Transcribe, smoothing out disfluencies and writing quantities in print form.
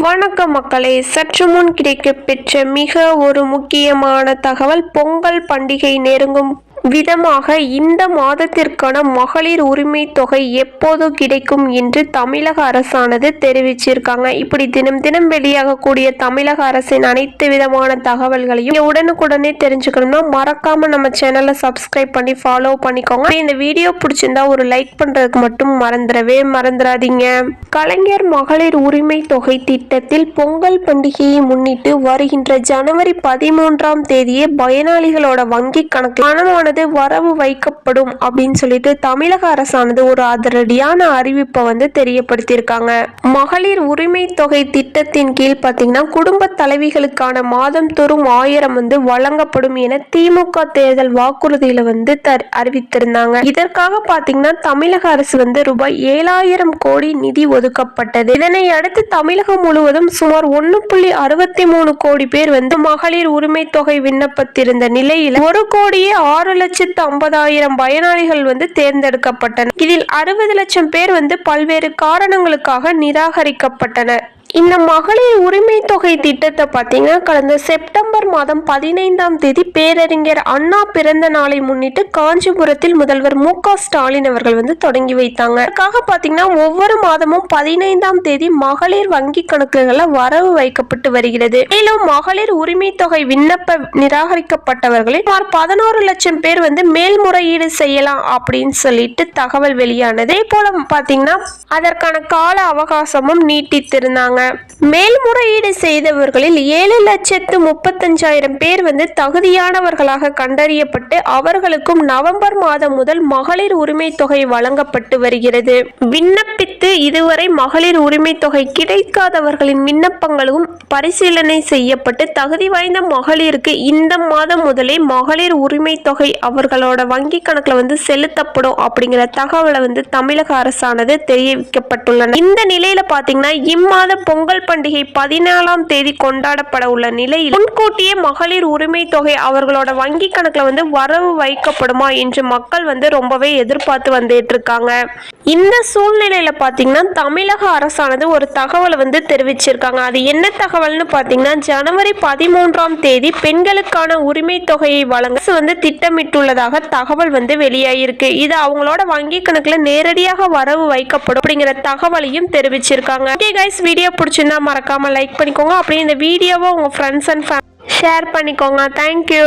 வணக்கம் மக்களே, சற்று முன் கிடைக்கப்பெற்ற மிக ஒரு முக்கியமான தகவல். பொங்கல் பண்டிகை நெருங்கும் விதமாக இந்த மாதத்திற்கான மகளிர் உரிமை தொகை எப்போது கிடைக்கும் என்று தமிழக அரசானது தெரிவிச்சிருக்காங்க. இப்படி தினம் தினம் வெளியாகக்கூடிய தமிழக அரசின் அனைத்து விதமான தகவல்களையும் உடனுக்குடனே தெரிஞ்சுக்கணும்னா மறக்காம நம்ம சேனலை சப்ஸ்கிரைப் பண்ணி ஃபாலோ பண்ணிக்கோங்க. இந்த வீடியோ பிடிச்சிருந்தா ஒரு லைக் பண்றதுக்கு மட்டும் மறந்துடாதீங்க. கலைஞர் மகளிர் உரிமை தொகை திட்டத்தில் பொங்கல் பண்டிகையை முன்னிட்டு வருகின்ற ஜனவரி 13ஆம் தேதியே பயனாளிகளோட வங்கி கணக்கு பணமானது வரவு வைக்கப்படும் அப்படின்னு சொல்லிட்டு தமிழக அரசானது ஒரு அதிரடியான அறிவிப்பை தெரியப்படுத்தியிருக்காங்க. மகளிர் உரிமை தொகை திட்டத்தின் கீழ் பாத்தீங்கன்னா குடும்ப தலைவிகளுக்கான மாதம் தோறும் 1000 வழங்கப்படும் என திமுக தேர்தல் வாக்குறுதியில அறிவித்திருந்தாங்க. இதற்காக பாத்தீங்கன்னா தமிழக அரசு ரூபாய் 7000 கோடி நிதி ஒதுக்கப்பட்டது. இதனை அடுத்து தமிழகம் முழுவதும் சுமார் 1.63 கோடி பேர் மகளிர் உரிமை தொகை விண்ணப்பித்திருந்த நிலையில் 1,06,50,000 பயனாளிகள் தேர்ந்தெடுக்கப்பட்டனர். இதில் 60 லட்சம் பேர் பல்வேறு காரணங்களுக்காக நிராகரிக்கப்பட்டனர். இந்த மகளிர் உரிமை தொகை திட்டத்தை பார்த்தீங்கன்னா கடந்த செப்டம்பர் மாதம் 15ஆம் தேதி பேரறிஞர் அண்ணா பிறந்த நாளை முன்னிட்டு காஞ்சிபுரத்தில் முதல்வர் மு.க. ஸ்டாலின் அவர்கள் தொடங்கி வைத்தாங்க. அதுக்காக பார்த்தீங்கன்னா ஒவ்வொரு மாதமும் 15ஆம் தேதி மகளிர் வங்கி கணக்குகளில் வரவு வைக்கப்பட்டு வருகிறது. மேலும் மகளிர் உரிமை தொகை விண்ணப்ப நிராகரிக்கப்பட்டவர்களில் 11 லட்சம் பேர் மேல்முறையீடு செய்யலாம் அப்படின்னு சொல்லிட்டு தகவல் வெளியானது. அதே போல பார்த்தீங்கன்னா அதற்கான கால அவகாசமும் நீட்டித்திருந்தாங்க. மேல்முறையீடு செய்தவர்களில் 7,35,000 பேர் தகுதியானவர்களாக கண்டறியப்பட்டு அவர்களுக்கும் நவம்பர் மாதம் முதல் மகளிர் உரிமை தொகை வழங்கப்பட்டு வருகிறது. விண்ணப்பித்து இதுவரை மகளிர் உரிமை தொகை கிடைக்காதவர்களின் விண்ணப்பங்களும் பரிசீலனை செய்யப்பட்டு தகுதி வாய்ந்த மகளிருக்கு இந்த மாதம் முதலே மகளிர் உரிமை தொகை அவர்களோட வங்கி கணக்குல செலுத்தப்படும் அப்படிங்கிற தகவலை தமிழக அரசானது தெரிவிக்கப்பட்டுள்ளன. இந்த நிலையில பாத்தீங்கன்னா இம்மாத பொங்கல் பண்டிகை 14ஆம் தேதி கொண்டாடப்பட உள்ள நிலையில் முன்கூட்டியே மகளிர் உரிமை தொகை அவர்களோட வங்கி கணக்குல வரவு வைக்கப்படுமா என்று மக்கள் ரொம்பவே எதிர்பார்த்து வந்துட்டு இருக்காங்க. இந்த சூழ்நிலையில பாத்தீங்கன்னா தமிழக அரசானது ஒரு தகவலை தெரிவிச்சிருக்காங்க. அது என்ன தகவல்னு பாத்தீங்கன்னா ஜனவரி 13ஆம் தேதி பெண்களுக்கான உரிமை தொகையை வழங்க திட்டமிட்டுள்ளதாக தகவல் வெளியாயிருக்கு. இது அவங்களோட வங்கி கணக்குல நேரடியாக வரவு வைக்கப்படும் அப்படிங்கிற தகவலையும் தெரிவிச்சிருக்காங்க. ஓகே गाइस, வீடியோ பிடிச்சிருந்தா மறக்காம லைக் பண்ணிக்கோங்க. அப்படியே இந்த வீடியோவை உங்க ஃப்ரெண்ட்ஸ் அண்ட் ஃபேமிலி ஷேர் பண்ணிக்கோங்க. தேங்க்யூ.